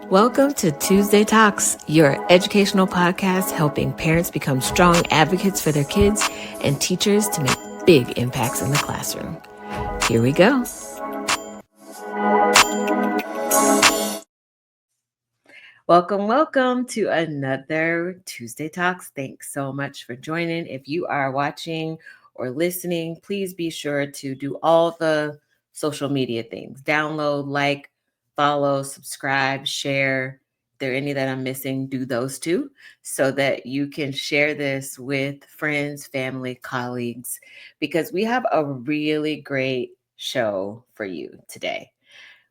Welcome to Tuesday Talks, your educational podcast helping parents become strong advocates for their kids and teachers to make big impacts in the classroom. Here we go. Welcome to another Tuesday Talks. Thanks so much for joining. If you are watching or listening, please be sure to do all the social media things. Download, like, follow, subscribe, share. If there are any that I'm missing, do those too, so that you can share this with friends, family, colleagues, because we have a really great show for you today.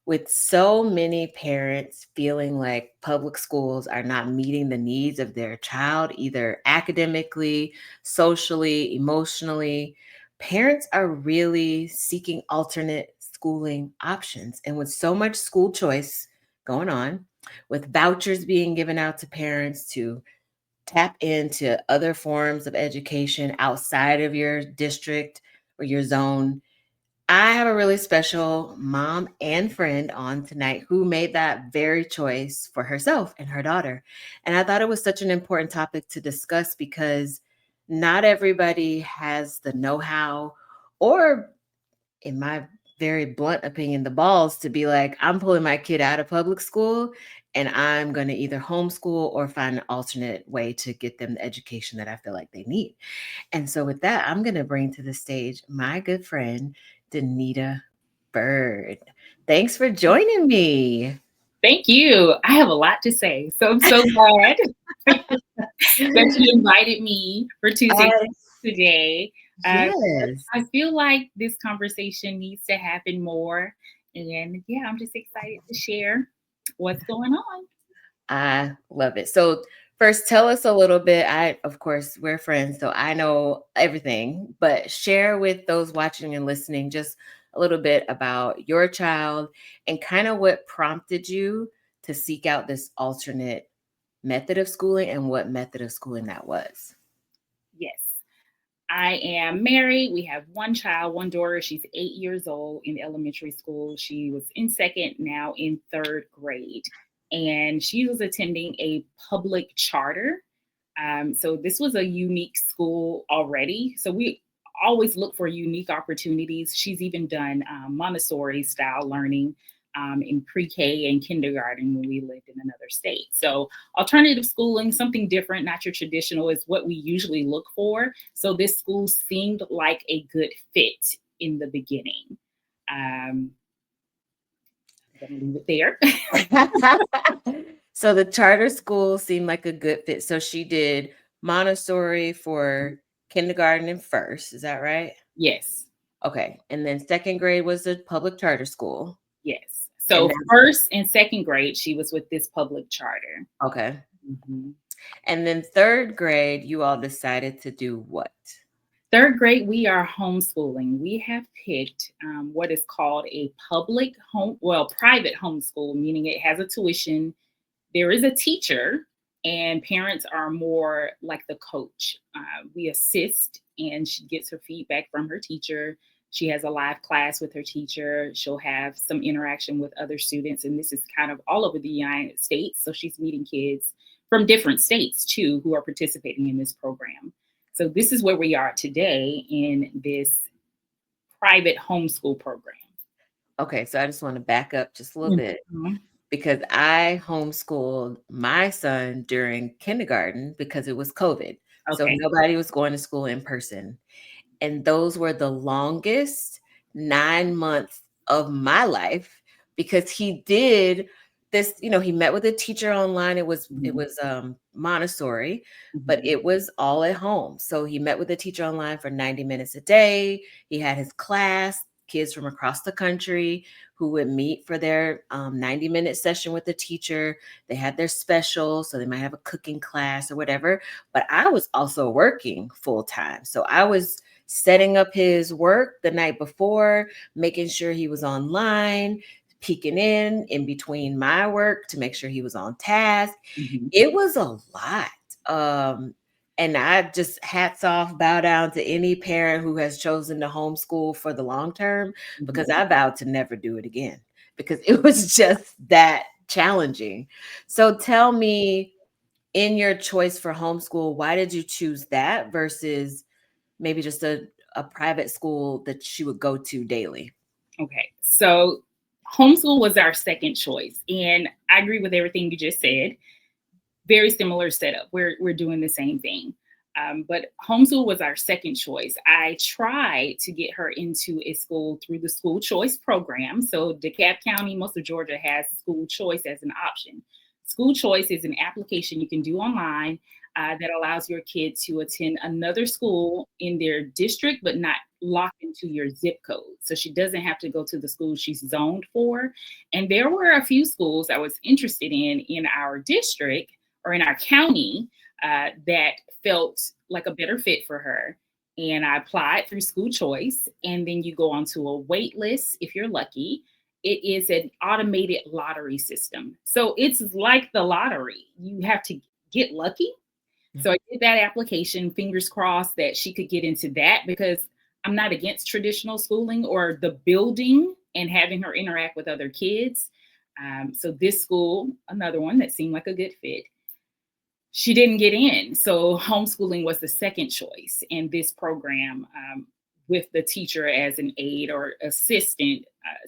With so many parents feeling like public schools are not meeting the needs of their child, either academically, socially, emotionally, parents are really seeking alternate schooling options. And with so much school choice going on, with vouchers being given out to parents to tap into other forms of education outside of your district or your zone, I have a really special mom and friend on tonight who made that very choice for herself and her daughter. And I thought it was such an important topic to discuss because not everybody has the know-how or, in my very blunt opinion, the balls to be like, I'm pulling my kid out of public school and I'm going to either homeschool or find an alternate way to get them the education that I feel like they need. And so with that, I'm going to bring to the stage my good friend, Danita Bird. Thanks for joining me. Thank you. I have a lot to say. So I'm so glad that you invited me for Tuesday today. Yes. I feel like this conversation needs to happen more. And yeah, I'm just excited to share what's going on. I love it. So first, tell us a little bit. Of course, we're friends, so I know everything, but share with those watching and listening just a little bit about your child and kind of what prompted you to seek out this alternate method of schooling and what method of schooling that was. Yes. I am married. We have one child, one daughter. She's 8 years old in elementary school. She was in second, now in third grade. And she was attending a public charter. So this was a unique school already. So we always look for unique opportunities. She's even done Montessori style learning in pre-K and kindergarten when we lived in another state. So alternative schooling, something different, not your traditional, is what we usually look for. So this school seemed like a good fit in the beginning. I'm going to leave it there. So the charter school seemed like a good fit. So she did Montessori for kindergarten and first. Is that right? Yes. Okay. And then second grade was the public charter school. Yes. So first and second grade, she was with this public charter. Okay. Mm-hmm. And then third grade, you all decided to do what? Third grade, we are homeschooling. We have picked what is called a private homeschool, meaning it has a tuition. There is a teacher, and parents are more like the coach. We assist, and she gets her feedback from her teacher. She has a live class with her teacher. She'll have some interaction with other students, and this is kind of all over the United States. So she's meeting kids from different states, too, who are participating in this program. So this is where we are today in this private homeschool program. Okay, so I just want to back up just a little bit because I homeschooled my son during kindergarten because it was COVID. Okay. So nobody was going to school in person. And those were the longest 9 months of my life because he did this, he met with a teacher online. It was Montessori, but it was all at home. So he met with a teacher online for 90 minutes a day. He had his class, kids from across the country who would meet for their 90-minute session with the teacher. They had their specials, so they might have a cooking class or whatever. But I was also working full time. So I was setting up his work the night before, making sure he was online, peeking in between my work to make sure he was on task. Mm-hmm. It was a lot. And I just hats off, bow down to any parent who has chosen to homeschool for the long term, because I vowed to never do it again because it was just that challenging. So tell me, in your choice for homeschool, why did you choose that versus maybe just a private school that she would go to daily? Okay. So homeschool was our second choice. And I agree with everything you just said. Very similar setup. We're doing the same thing. But homeschool was our second choice. I tried to get her into a school through the school choice program. So DeKalb County, most of Georgia has school choice as an option. School choice is an application you can do online that allows your kid to attend another school in their district, but not locked into your zip code. So she doesn't have to go to the school she's zoned for. And there were a few schools I was interested in our district or in our county that felt like a better fit for her. And I applied through school choice. And then you go onto a wait list if you're lucky. It is an automated lottery system. So it's like the lottery. You have to get lucky. So I did that application, fingers crossed that she could get into that because I'm not against traditional schooling or the building and having her interact with other kids. So this school, another one that seemed like a good fit, she didn't get in. So homeschooling was the second choice. And this program with the teacher as an aide or assistant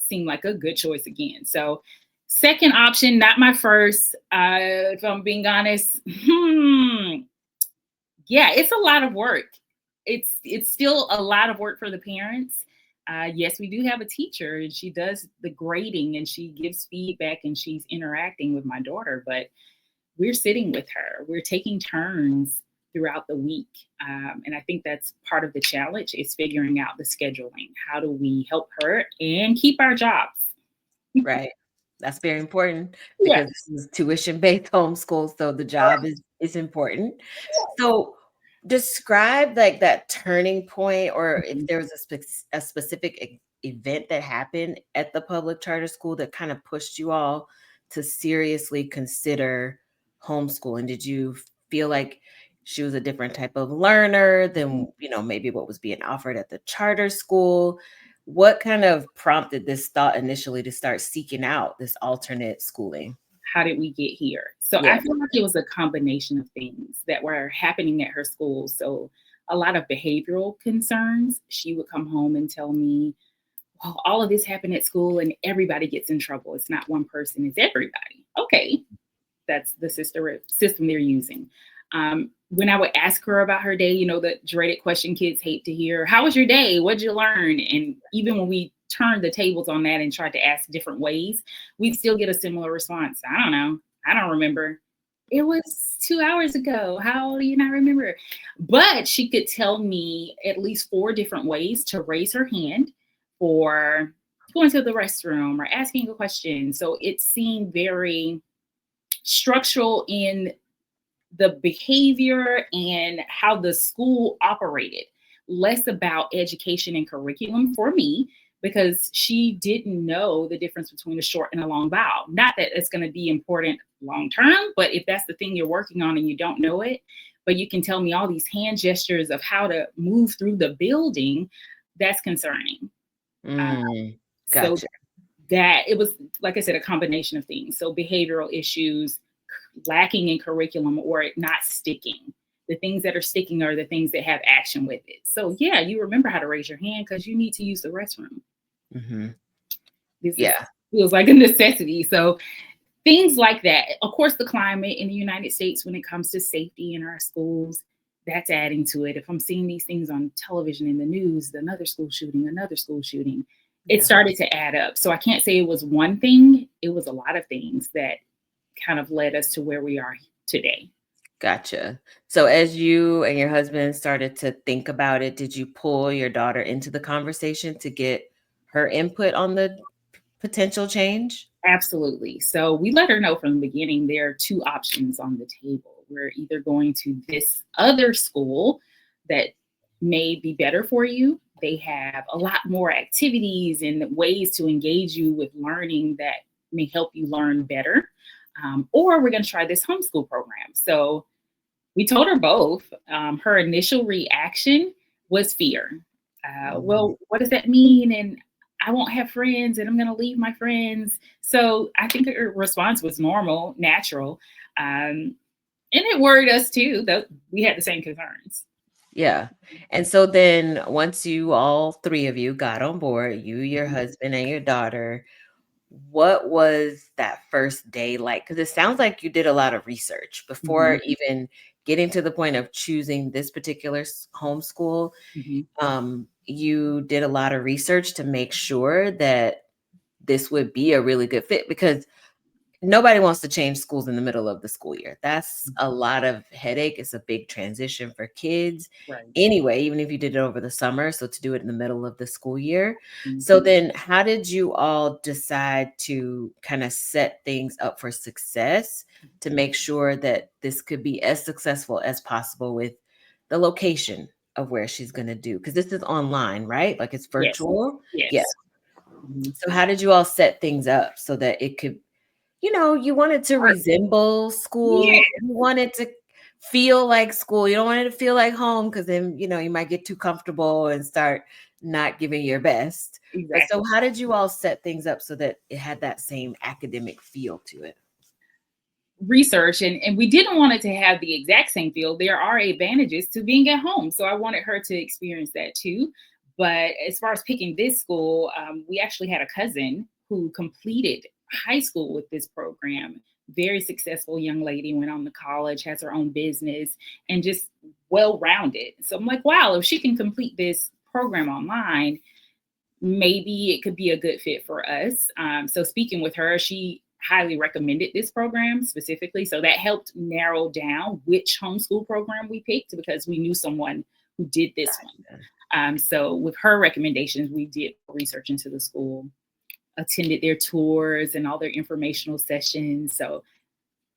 seemed like a good choice again. So second option, not my first, if I'm being honest. Yeah, it's a lot of work. It's still a lot of work for the parents. Yes, we do have a teacher and she does the grading and she gives feedback and she's interacting with my daughter, but we're sitting with her. We're taking turns throughout the week. And I think that's part of the challenge is figuring out the scheduling. How do we help her and keep our jobs? Right. That's very important Yeah. because this is tuition-based homeschool, so the job is important. So describe like that turning point or if there was a specific event that happened at the public charter school that kind of pushed you all to seriously consider homeschooling. Did you feel like she was a different type of learner than, maybe what was being offered at the charter school? What kind of prompted this thought initially to start seeking out this alternate schooling? How did we get here? So I Yeah. feel like it was a combination of things that were happening at her school. So a lot of behavioral concerns. She would come home and tell me, well, all of this happened at school and everybody gets in trouble. It's not one person, it's everybody. Okay, that's the system they're using. When I would ask her about her day, the dreaded question kids hate to hear, how was your day? What'd you learn? And even when we turned the tables on that and tried to ask different ways, we'd still get a similar response. I don't know. I don't remember. It was 2 hours ago. How do you not remember? But she could tell me at least 4 different ways to raise her hand for going to the restroom or asking a question. So it seemed very structural in the behavior and how the school operated, less about education and curriculum for me, because she didn't know the difference between a short and a long vowel. Not that it's going to be important long term, but if that's the thing you're working on and you don't know it, but you can tell me all these hand gestures of how to move through the building, that's concerning. Mm, So gotcha. that it was, like I said, a combination of things. So behavioral issues, lacking in curriculum or it not sticking. The things that are sticking are the things that have action with it. So yeah, you remember how to raise your hand because you need to use the restroom. Hmm. This is Yeah. feels like a necessity. So things like that. Of course, the climate in the United States when it comes to safety in our schools, that's adding to it. If I'm seeing these things on television in the news, another school shooting, it Yeah. started to add up. So I can't say it was one thing. It was a lot of things that kind of led us to where we are today. Gotcha. So as you and your husband started to think about it, did you pull your daughter into the conversation to get her input on the potential change? Absolutely. So we let her know from the beginning there are 2 options on the table. We're either going to this other school that may be better for you. They have a lot more activities and ways to engage you with learning that may help you learn better. Or we're going to try this homeschool program. So we told her both. Her initial reaction was fear. Mhm. Well, what does that mean? And I won't have friends and I'm going to leave my friends. So I think her response was normal, natural. And it worried us too, though we had the same concerns. Yeah. And so then once you all three of you got on board, you, your Mhm. husband, and your daughter, what was that first day like? Because it sounds like you did a lot of research before Mhm. even getting to the point of choosing this particular homeschool. Mhm. You did a lot of research to make sure that this would be a really good fit because nobody wants to change schools in the middle of the school year. That's a lot of headache. It's a big transition for kids Right. anyway, even if you did it over the summer. So to do it in the middle of the school year. Mhm. So then, how did you all decide to kind of set things up for success to make sure that this could be as successful as possible with the location of where she's going to do? Because this is online, right? Like it's Yes. virtual. Yeah. Yes. Mhm. So, how did you all set things up so that it could, you want it to Art. resemble Yeah, school. You want it to feel like school. You don't want it to feel like home because then, you might get too comfortable and start not giving your best. But so exactly. how did you all set things up so that it had that same academic feel to it? Research, and we didn't want it to have the exact same feel. There are advantages to being at home. So I wanted her to experience that too. But as far as picking this school, we actually had a cousin who completed high school with this program. Very successful young lady, went on to college, has her own business, and just well rounded. So I'm like, wow, if she can complete this program online, maybe it could be a good fit for us. So speaking with her, she highly recommended this program specifically. So that helped narrow down which homeschool program we picked because we knew someone who did this one. So with her recommendations, we did research into the school, attended their tours and all their informational sessions. So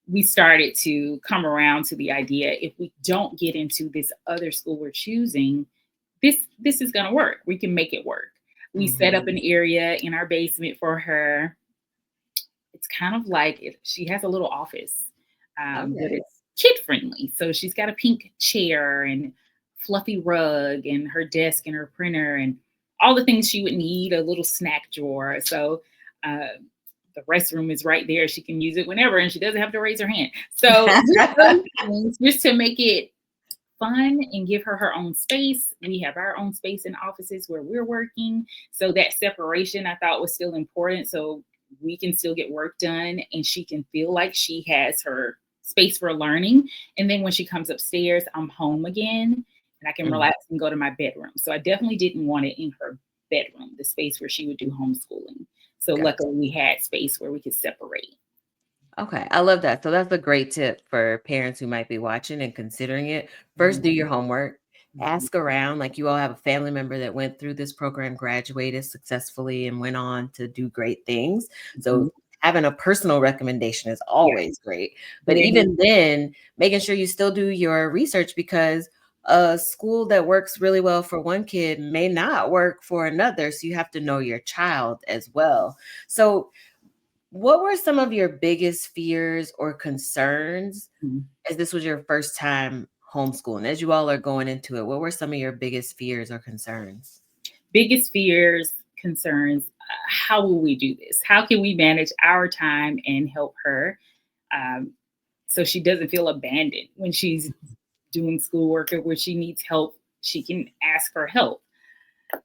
we started to come around to the idea if we don't get into this other school we're choosing, this is going to work. We can make it work. We set up Mhm. an area in our basement for her. It's kind of like she has a little office, but Okay. it's kid friendly. So she's got a pink chair and fluffy rug and her desk and her printer and all the things she would need, a little snack drawer. So uh, the restroom is right there. She can use it whenever and she doesn't have to raise her hand. So just those things, just to make it fun and give her her own space. We have our own space in offices where we're working. So that separation I thought was still important. So we can still get work done and she can feel like she has her space for learning. And then when she comes upstairs, I'm home again and I can Mhm. relax and go to my bedroom. So I definitely didn't want it in her bedroom, the space where she would do homeschooling. So Gotcha. luckily we had space where we could separate. Okay, I love that. So that's a great tip for parents who might be watching and considering it. First, Mhm. do your homework. Mhm. Ask around, like you all have a family member that went through this program, graduated successfully, and went on to do great things. Mhm. So having a personal recommendation is Yeah, always great. But very even then, making sure you still do your research because a school that works really well for one kid may not work for another. So you have to know your child as well. So what were some of your biggest fears or concerns Mhm. as this was your first time homeschooling? As you all are going into it, what were some of your biggest fears or concerns? Biggest fears, concerns. How will we do this? How can we manage our time and help her um, so she doesn't feel abandoned when she's doing schoolwork or where she needs help? She can ask for help.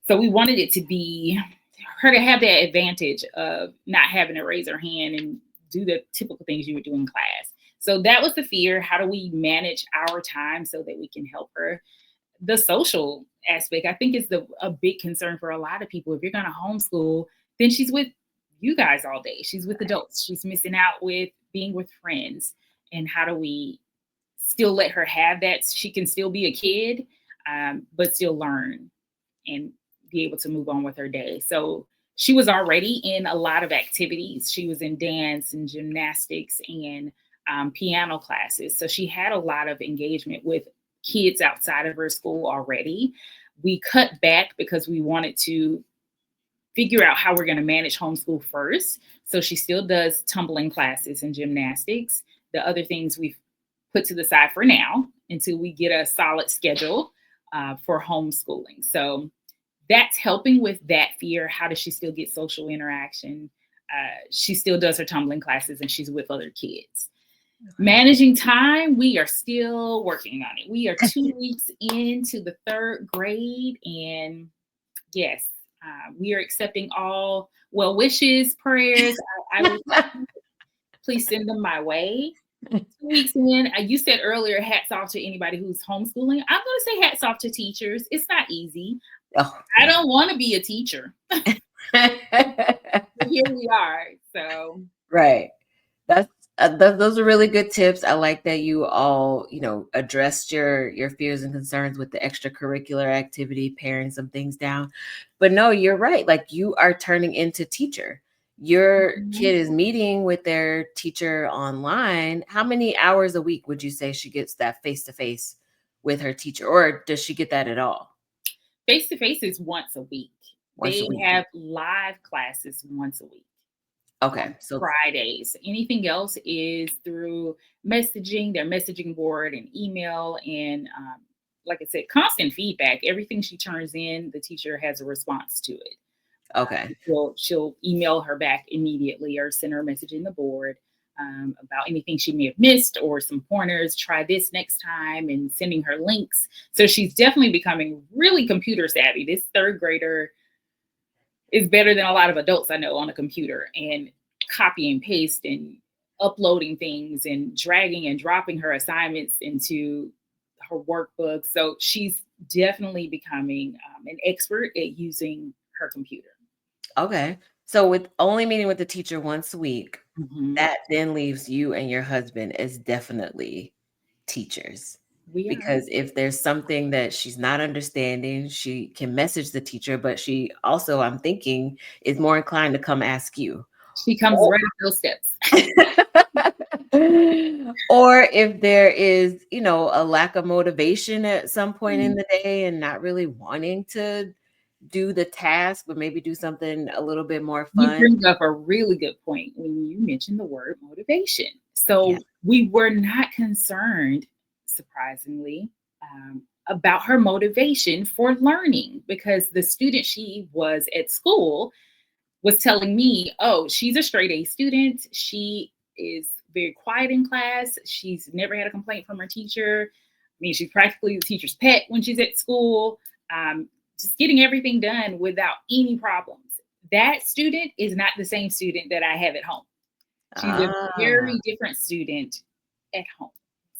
So we wanted it to be her to have that advantage of not having to raise her hand and do the typical things you would do in class. So that was the fear. How do we manage our time so that we can help her? The social aspect, I think, is a big concern for a lot of people. If you're going to homeschool, then she's with you guys all day. She's with adults. She's missing out with being with friends. And how do we still let her have that? She can still be a kid, but still learn and be able to move on with her day. So she was already in a lot of activities. She was in dance and gymnastics and piano classes. So she had a lot of engagement with kids outside of her school already. We cut back because we wanted to figure out how we're going to manage homeschool first. So she still does tumbling classes and gymnastics. The other things we've put to the side for now until we get a solid schedule for homeschooling. So that's helping with that fear. How does she still get social interaction? She still does her tumbling classes and she's with other kids. Okay. Managing time, we are still working on it. We are 2 weeks into the third grade, and yes, we are accepting all well wishes, prayers. I will please send them my way. 2 weeks in, you said earlier, hats off to anybody who's homeschooling. I'm going to say hats off to teachers. It's not easy. Oh, I yeah. don't want to be a teacher, but here we are. So, Right. That's those are really good tips. I like that you all, addressed your fears and concerns with the extracurricular activity, paring some things down. But no, you're right. Like you are turning into teacher. Your mhm. kid is meeting with their teacher online. How many hours a week would you say she gets that face to face with her teacher, or does she get that at all? Face to face is once a week. Once a They week. have live classes once a week on Okay. So Fridays. Anything else is through messaging, their messaging board, and email, and like I said, constant feedback. Everything she turns in, the teacher has a response to it. okay. She'll email her back immediately or send her a message in the board about anything she may have missed or some pointers. Try this next time, and sending her links. So she's definitely becoming really computer savvy. This third grader is better than a lot of adults I know on a computer, and copy and paste and uploading things and dragging and dropping her assignments into her workbook. So she's definitely becoming an expert at using her computer. Okay. So with only meeting with the teacher once a week, Mhm. that then leaves you and your husband as definitely teachers. We are. Because if there's something that she's not understanding, she can message the teacher, but she also, I'm thinking, is more inclined to come ask you. She comes Or right up those steps. or if there is, a lack of motivation at some point in Mm. the day and not really wanting to do the task, but maybe do something a little bit more You fun. bring up a really good point when you mention the word motivation. Yeah. So we were not concerned, surprisingly, about her motivation for learning, because the student she was at school was telling me, oh, she's a straight A student. She is very quiet in class. She's never had a complaint from her teacher. I mean, she's practically the teacher's pet when she's at school, um, just getting everything done without any problems. That student is not the same student that I have at home. She's a Ah, very different student at home.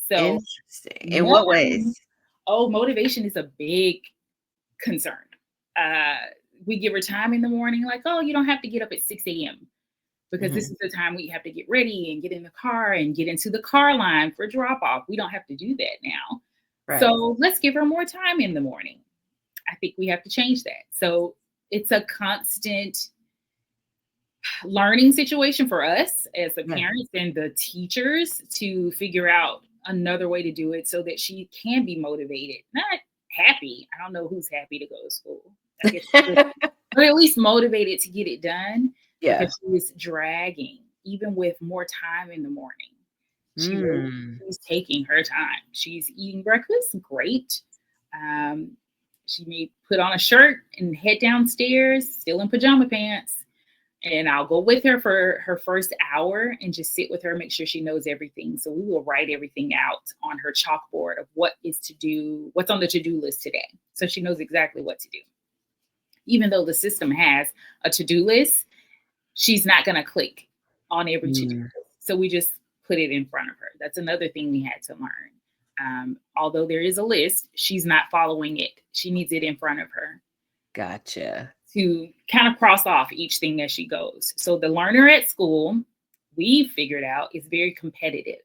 So, interesting. In what one, ways? oh, motivation is a big concern. Uh, we give her time in the morning, like, oh, you don't have to get up at 6 a.m. because this Mhm. is the time we have to get ready and get in the car and get into the car line for drop off. We don't have to do that now. Right. So let's give her more time in the morning. I think we have to change that. So it's a constant learning situation for us as the Yeah. parents and the teachers to figure out another way to do it so that she can be motivated, not happy. I don't know who's happy to go to school. I guess, but at least motivated to get it done, Yeah. because she was dragging, even with more time in the morning. Mm. She's taking her time. She's eating breakfast, great. Um, she may put on a shirt and head downstairs, still in pajama pants, and I'll go with her for her first hour and just sit with her, make sure she knows everything. So we will write everything out on her chalkboard of what is to do, what's on the to do list today. So she knows exactly what to do. Even though the system has a to do list, she's not going to click on every to do Mm. list. So we just put it in front of her. That's another thing we had to learn. Although there is a list, she's not following it. She needs it in front of her Gotcha. to kind of cross off each thing as she goes. So the learner at school, we figured out, is very competitive.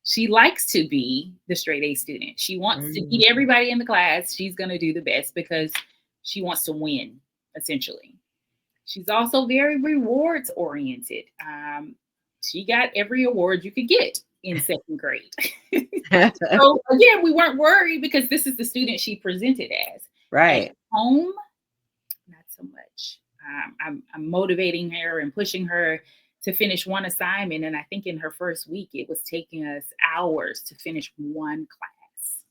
She likes to be the straight A student. She wants to Mm. beat everybody in the class. She's going to do the best because she wants to win, essentially. She's also very rewards oriented. She got every award you could get in second grade. So again, we weren't worried because this is the student she presented as. At Right. home, not so much. I'm motivating her and pushing her to finish one assignment. And I think in her first week, it was taking us hours to finish one class.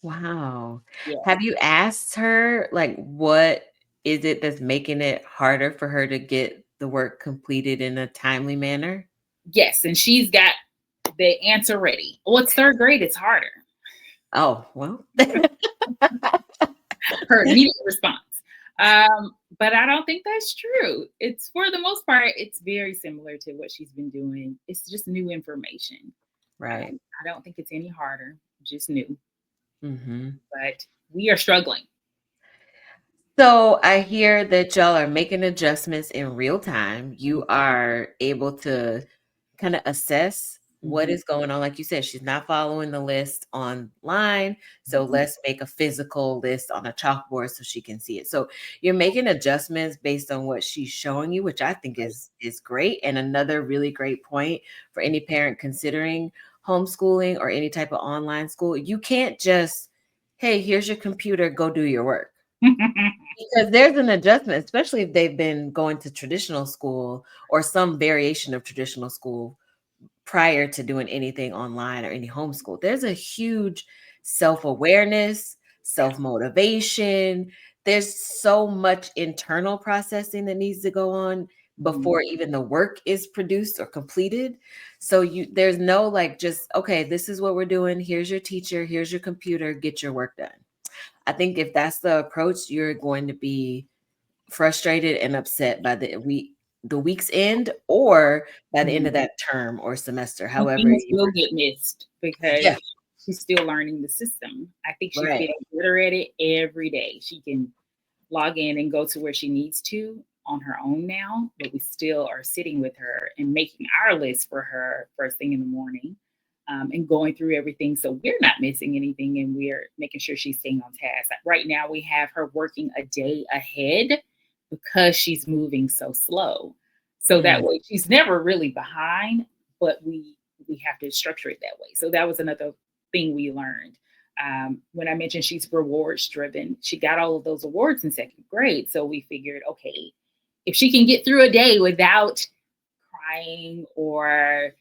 Wow. Yeah. Have you asked her, like, what is it that's making it harder for her to get the work completed in a timely manner? Yes, and she's got the answer ready. Well, it's third grade, it's harder. Oh, well. Her immediate response. But I don't think that's true. It's for the most part, it's very similar to what she's been doing. It's just new information. Right. I don't think it's any harder, just new. Mhm. But we are struggling. So I hear that y'all are making adjustments in real time. Mhm, You are able to kind of assess what mhm, is going on. Like you said, she's not following the list online. So mhm. let's make a physical list on a chalkboard so she can see it. So you're making adjustments based on what she's showing you, which I think Right. is great. And another really great point for any parent considering homeschooling or any type of online school. You can't just, hey, here's your computer, go do your work, because there's an adjustment, especially if they've been going to traditional school or some variation of traditional school prior to doing anything online or any homeschool. There's a huge self-awareness, self-motivation. There's so much internal processing that needs to go on Mhm. before even the work is produced or completed. So there's no like just, okay, this is what we're doing. Here's your teacher, here's your computer, get your work done. I think if that's the approach, you're going to be frustrated and upset by the week's end, or by the end of Mhm. that term or semester, And however things you will get missed because yeah, she's still learning the system. I think she's right. getting better at it every day. She can log in and go to where she needs to on her own now, but we still are sitting with her and making our list for her first thing in the morning, and going through everything so we're not missing anything and we're making sure she's staying on task. Like right now, we have her working a day ahead because she's moving so slow. So that Mm. way, she's never really behind, but we have to structure it that way. So that was another thing we learned. When I mentioned she's rewards driven, she got all of those awards in second grade. So we figured, okay, if she can get through a day without crying or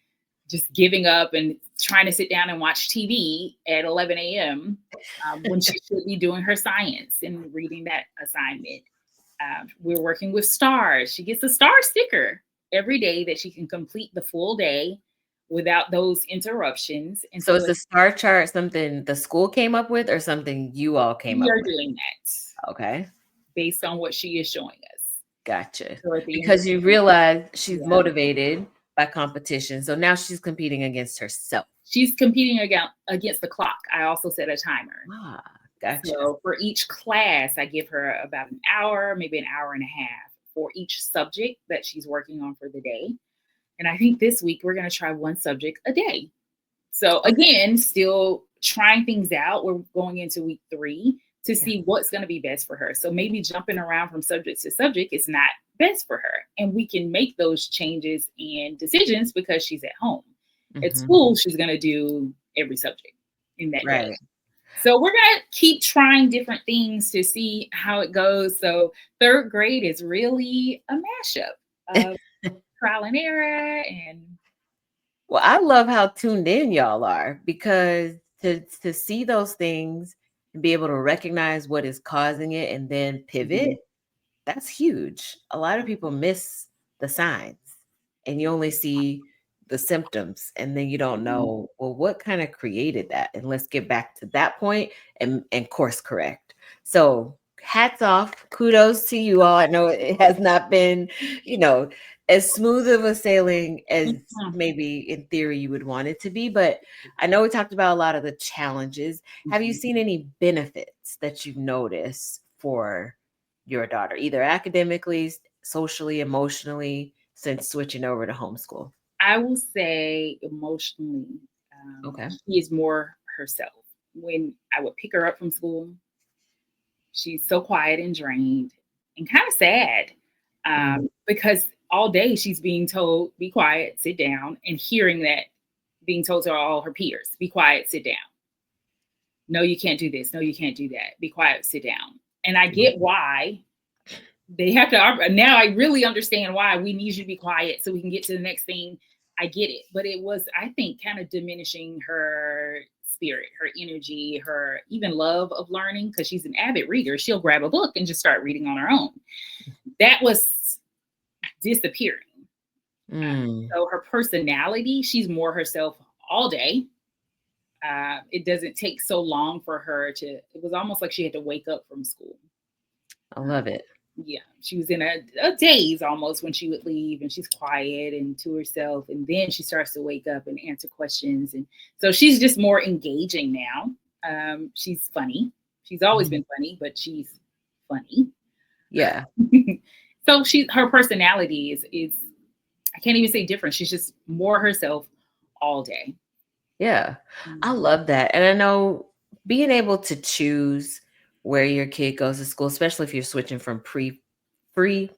just giving up and trying to sit down and watch TV at 11 a.m. When she should be doing her science and reading that assignment. We're working with stars. She gets a star sticker every day that she can complete the full day without those interruptions and So is still the star chart something the school came up with or something you all came we up are with? doing that Okay, based on what she is showing us. gotcha. So at the end of Because you realize she's yeah, motivated by competition, so now she's competing against herself. she's competing against the clock. I also set a timer. Ah, gotcha. So for each class, I give her about an hour, maybe an hour and a half for each subject that she's working on for the day. And I think this week we're going to try one subject a day. So Okay. again, still trying things out. We're going into week 3 to Yeah. see what's going to be best for her. So maybe jumping around from subject to subject is not best for her. And we can make those changes and decisions because she's at home. At Mhm. school, she's going to do every subject in that day. Right. So we're going to keep trying different things to see how it goes. So third grade is really a mashup of trial and error and Well, I love how tuned in y'all are, because to see those things and be able to recognize what is causing it and then pivot, mhm, that's huge. A lot of people miss the signs and you only see the symptoms, and then you don't mhm, know, well, what kind of created that? And let's get back to that point and course correct. So hats off, kudos to you all. I know it has not been, you know, as smooth of a sailing as mhm, maybe in theory you would want it to be, but I know we talked about a lot of the challenges. Have you mhm. seen any benefits that you've noticed for your daughter, either academically, socially, emotionally, since switching over to homeschool? I will say emotionally, Okay. she is more herself. When I would pick her up from school, she's so quiet and drained and kind of sad, Mm. because all day she's being told, be quiet, sit down, and hearing that being told to all her peers, be quiet, sit down. No, you can't do this. No, you can't do that. Be quiet, sit down. And I Mm. get why they have to. Now I really understand why we need you to be quiet so we can get to the next thing. I get it. But it was, I think, kind of diminishing her spirit, her energy, her even love of learning, because she's an avid reader. She'll grab a book and just start reading on her own. That was disappearing. Mm, So her personality, she's more herself all day. It doesn't take so long for her to, it was almost like she had to wake up from school. I love it. Yeah, she was in a daze almost when she would leave, and she's quiet and to herself, and then she starts to wake up and answer questions, and so she's just more engaging now. She's funny. She's always Mhm. been funny, but she's funny. Yeah. So her personality is I can't even say different. She's just more herself all day. Yeah. I Mhm. love that. And I know being able to choose where your kid goes to school, especially if you're switching from free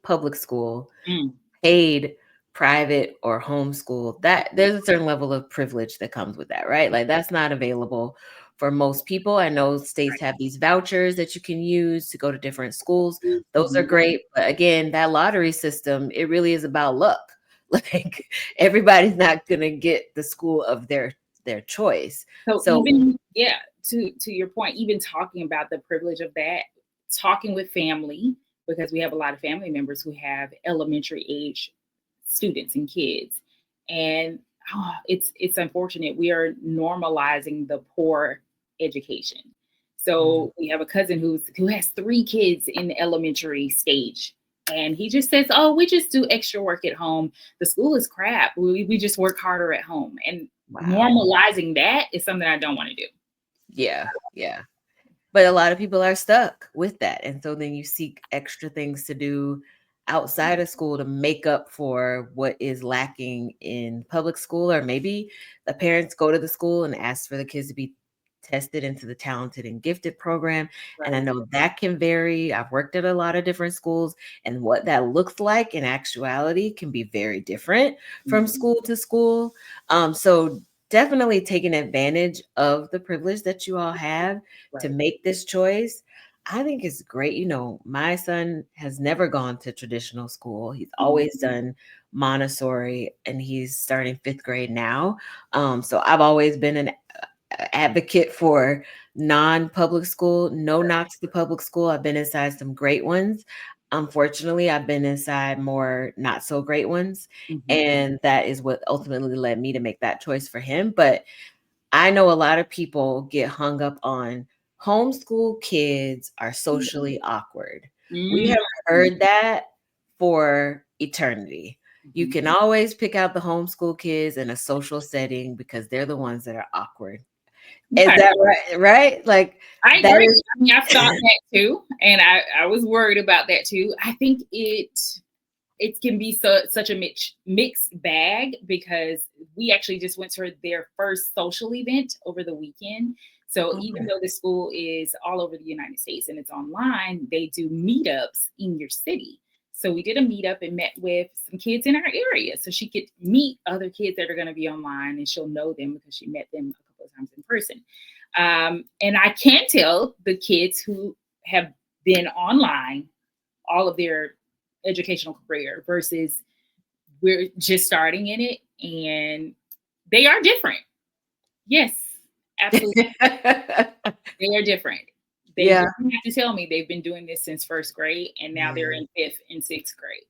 public school, Mm, paid private or homeschool, that there's a certain level of privilege that comes with that, right? Like that's not available for most people. I know states right. have these vouchers that you can use to go to different schools. Those are Mhm. great. But again, that lottery system, it really is about luck. Like everybody's not gonna get the school of their choice. So So even, yeah, to your point, even talking about the privilege of that, talking with family, because we have a lot of family members who have elementary age students and kids, and it's unfortunate we are normalizing the poor education. Mhm. So we have a cousin who has 3 kids in the elementary stage. And he just says, "Oh, we just do extra work at home. The school is crap. We just work harder at home." And Wow. normalizing that is something I don't want to do. Yeah, yeah. But a lot of people are stuck with that. And so then you seek extra things to do outside of school to make up for what is lacking in public school. Or maybe the parents go to the school and ask for the kids to be tested into the talented and gifted program. And I Right. know that can vary. I've worked at a lot of different schools, and what that looks like in actuality can be very different from Mhm. school to school. So definitely taking advantage of the privilege that you all have to Right. make this choice, I think is great. You know, my son has never gone to traditional school. He's Mhm. always done Montessori, and he's starting fifth grade now. So I've always been an advocate for non-public school. No Right. knocks to public school. I've been inside some great ones. Unfortunately, I've been inside more not so great ones. Mhm. And that is what ultimately led me to make that choice for him. But I know a lot of people get hung up on homeschool kids are socially awkward. We Mhm. have heard that for eternity. You Mhm. can always pick out the homeschool kids in a social setting because they're the ones that are awkward. Is Okay. that right? Right? Like I that agree. is I mean, I've thought that too, and I was worried about that too. I think it can be such a mixed bag, because we actually just went to their first social event over the weekend. So even okay. though the school is all over the United States and it's online, they do meetups in your city. So we did a meetup and met with some kids in our area, so she could meet other kids that are going to be online, and she'll know them because she met them a couple of times in person. And I can tell the kids who have been online all of their educational career versus we're just starting in it, and they are different. Yes, absolutely. They are different. They Yeah. don't have to tell me they've been doing this since first grade, and now they're Mm. in fifth and sixth grade.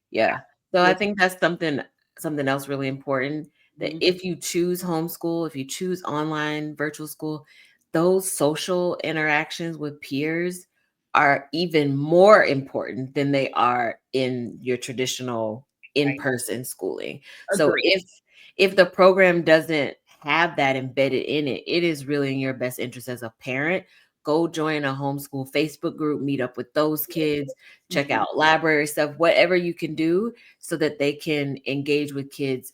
Yeah. So I Yes. think that's something else really important, that Mhm. if you choose homeschool, if you choose online virtual school, those social interactions with peers are even more important than they are in your traditional Right. in-person schooling. So Agree. if the program doesn't have that embedded in it, it is really in your best interest as a parent. Go join a homeschool Facebook group, meet up with those kids, check Mhm. out library stuff, whatever you can do so that they can engage with kids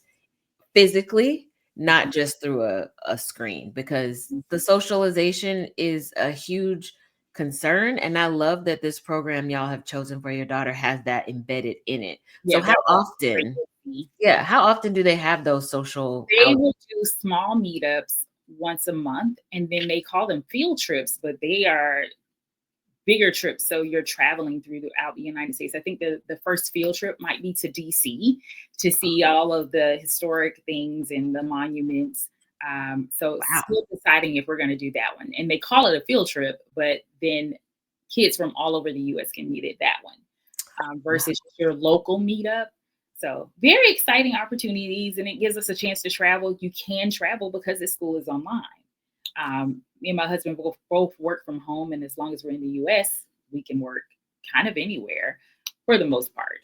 physically, not just through a screen, because the socialization is a huge concern. And I love that this program y'all have chosen for your daughter has that embedded in it. So Yeah, how they're all often, crazy. yeah, how often do they have those social They out? will do small meetups once a month, and then they call them field trips, but they are bigger trips. So you're traveling throughout the United States. I think the first field trip might be to DC to see all of the historic things and the monuments. So Wow. still deciding if we're going to do that one. And they call it a field trip, but then kids from all over the US can meet at that one Wow. versus just your local meetup. So very exciting opportunities, and it gives us a chance to travel. You can travel because the school is online. Me and my husband both work from home, and as long as we're in the US, we can work kind of anywhere for the most part.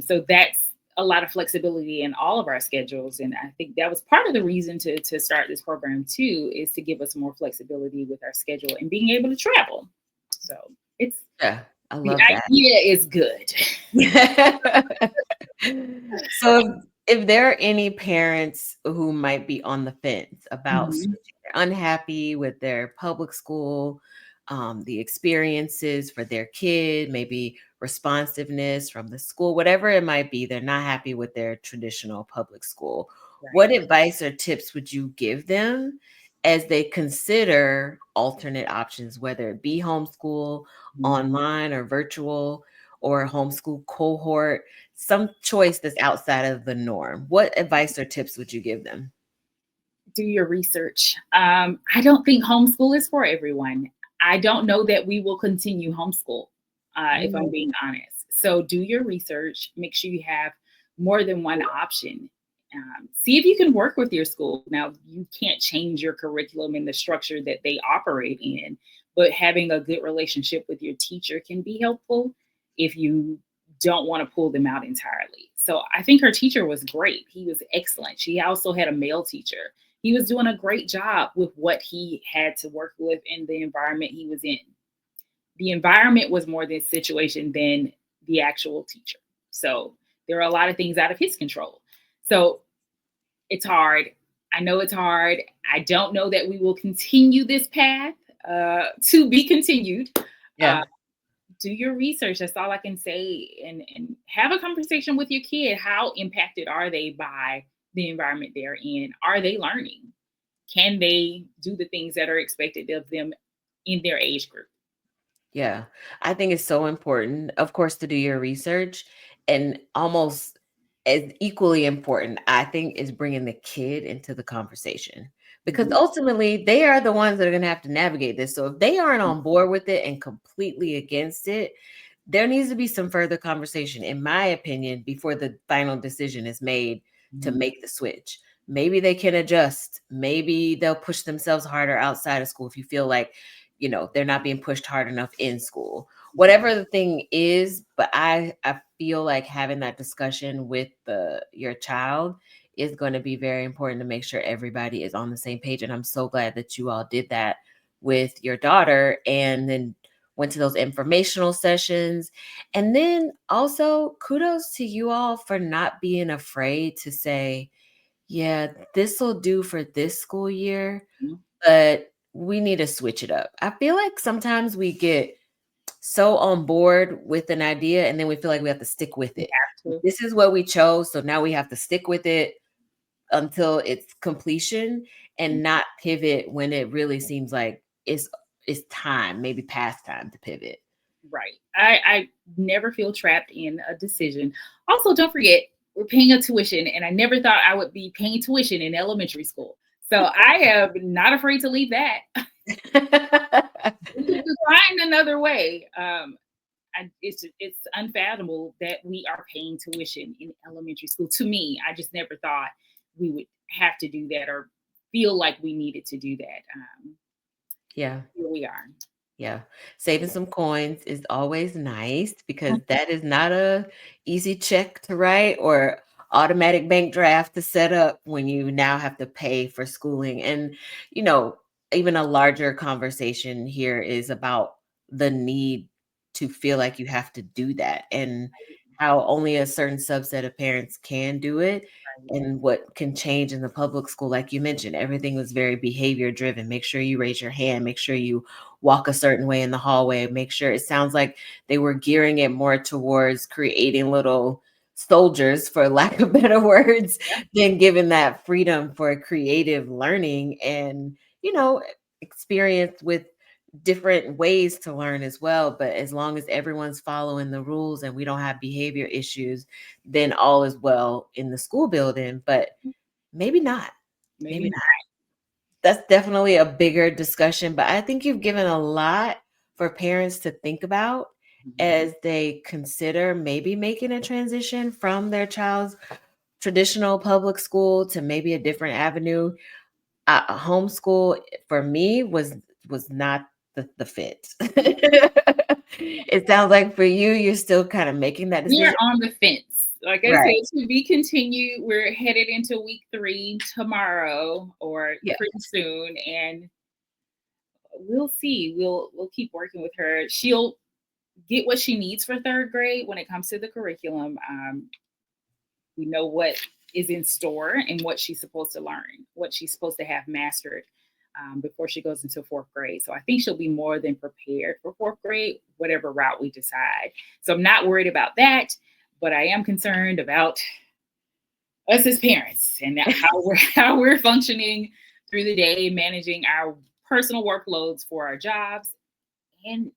So that's a lot of flexibility in all of our schedules, and I think that was part of the reason to start this program too, is to give us more flexibility with our schedule and being able to travel. So it's Yeah, I the love that. idea is good. So if there are any parents who might be on the fence about Mhm. switching, they're unhappy with their public school, the experiences for their kid, maybe responsiveness from the school, whatever it might be, they're not happy with their traditional public school. Right. What advice or tips would you give them as they consider alternate options, whether it be homeschool, Mhm. online, or virtual, or a homeschool cohort? Some choice that's outside of the norm. What advice or tips would you give them? Do your research. I don't think homeschool is for everyone. I don't know that we will continue homeschool, if I'm Mm, being honest. So do your research. Make sure you have more than one option. See if you can work with your school. Now, you can't change your curriculum and the structure that they operate in, but having a good relationship with your teacher can be helpful if you don't want to pull them out entirely. So I think her teacher was great. He was excellent. She also had a male teacher. He was doing a great job with what he had to work with in the environment he was in. The environment was more the situation than the actual teacher. So there are a lot of things out of his control. So it's hard. I know it's hard. I don't know that we will continue this path to be continued. Uh, yeah. do your research. That's all I can say. And have a conversation with your kid. How impacted are they by the environment they're in? Are they learning? Can they do the things that are expected of them in their age group? Yeah, I think it's so important, of course, to do your research, and almost as equally important, I think, is bringing the kid into the conversation, because Mhm. ultimately they are the ones that are going to have to navigate this. So if they aren't on board with it and completely against it, there needs to be some further conversation, in my opinion, before the final decision is made to Mhm. make the switch. Maybe they can adjust. Maybe they'll push themselves harder outside of school if you feel like, they're not being pushed hard enough in school. Whatever the thing is, but I feel like having that discussion with your child is going to be very important to make sure everybody is on the same page. And I'm so glad that you all did that with your daughter, and then went to those informational sessions. And then also, kudos to you all for not being afraid to say, yeah, this will do for this school year, Mhm. but we need to switch it up. I feel like sometimes we get so on board with an idea and then we feel like we have to stick with You it. have to. This is what we chose, so now we have to stick with it until its completion and not pivot when it really seems like it's time, maybe past time to pivot. Right. I never feel trapped in a decision. Also, don't forget, we're paying a tuition, and I never thought I would be paying tuition in elementary school. So I am not afraid to leave that. We can find another way. It's unfathomable that we are paying tuition in elementary school. To me, I just never thought we would have to do that or feel like we needed to do that. Yeah. Here we are. Yeah. Saving some coins is always nice because that is not a easy check to write or automatic bank draft to set up when you now have to pay for schooling. And, you know, even a larger conversation here is about the need to feel like you have to do that and how only a certain subset of parents can do it, and what can change in the public school. Like you mentioned, everything was very behavior driven. Make sure you raise your hand, make sure you walk a certain way in the hallway, make sure. It sounds like they were gearing it more towards creating little soldiers, for lack of better words, than giving that freedom for creative learning and, experience with different ways to learn as well. But as long as everyone's following the rules and we don't have behavior issues, then all is well in the school building. But maybe not. Maybe Maybe not. That's definitely a bigger discussion. But I think you've given a lot for parents to think about not. as they consider maybe making a transition from their child's traditional public school to maybe a different avenue. Homeschool for me was not the fit. It sounds like for you, you're still kind of making that We're decision. on the fence. Like I Right. said, to be continued. We're headed into week 3 tomorrow or Yeah. pretty soon, and we'll see. We'll keep working with her. She'll get what she needs for 3rd grade when it comes to the curriculum. We know what is in store and what she's supposed to learn, what she's supposed to have mastered before she goes into 4th grade. So I think she'll be more than prepared for 4th grade, whatever route we decide. So I'm not worried about that, but I am concerned about us as parents and how we're functioning through the day, managing our personal workloads for our jobs and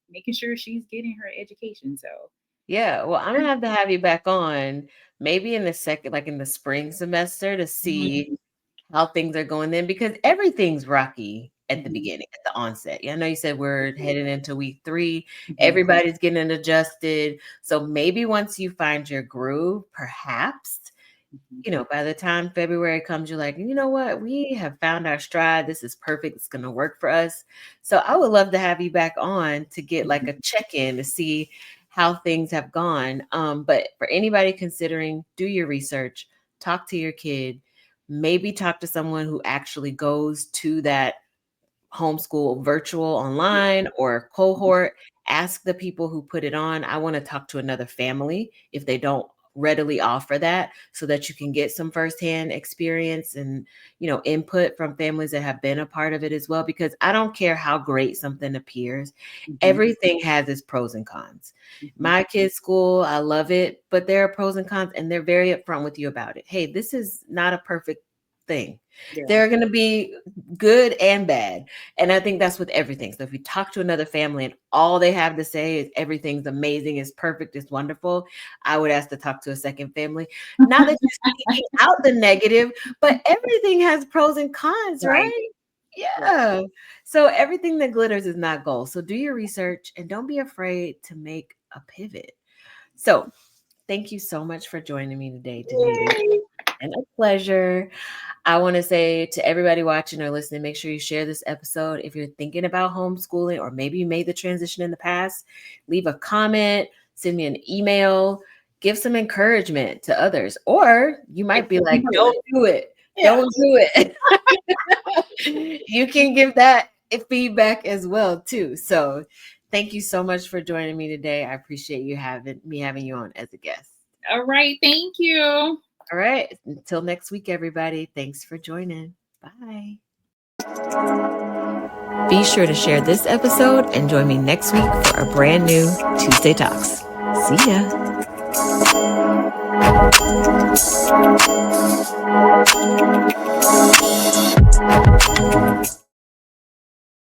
making sure she's getting her education. So Yeah. Well, I'm gonna have you back on maybe in the second, like in the spring semester to see mhm, how things are going then, because everything's rocky at the mhm, beginning, at the onset. Yeah, I know you said we're heading into week 3. mhm, Everybody's getting adjusted. So maybe once you find your groove, perhaps, mhm, by the time February comes, you're like, you know what? We have found our stride. This is perfect. It's going to work for us. So I would love to have you back on to get like mhm, a check-in to see how things have gone. But for anybody considering, do your research, talk to your kid, maybe talk to someone who actually goes to that homeschool virtual yeah, online or mhm, cohort. Ask the people who put it on. I want to talk to another family if they don't readily offer that, so that you can get some firsthand experience and input from families that have been a part of it as well, because I don't care how great something appears, mhm, everything has its pros and cons. mhm. My kids school, I love it, but there are pros and cons, and they're very upfront with you about it. Hey, this is not a perfect thing. Yeah, There are going to be good and bad, and I think that's with everything. So if you talk to another family and all they have to say is everything's amazing, it's perfect, it's wonderful, I would ask to talk to a second family. Not that you're seeking out the negative, but everything has pros and cons, right, right? right. Yeah. So everything that glitters is not gold. So do your research and don't be afraid to make a pivot. So thank you so much for joining me today, Danita. Yay. And a pleasure. I want to say to everybody watching or listening, make sure you share this episode. If you're thinking about homeschooling or maybe you made the transition in the past, leave a comment, send me an email, give some encouragement to others. Or you Like, might be you like, do don't it. do it. Yeah. Don't do it. You can give that feedback as well too. So thank you so much for joining me today. I appreciate having you on as a guest. All right. Thank you. All right. Until next week, everybody. Thanks for joining. Bye. Be sure to share this episode and join me next week for a brand new Tuesday Talks. See ya.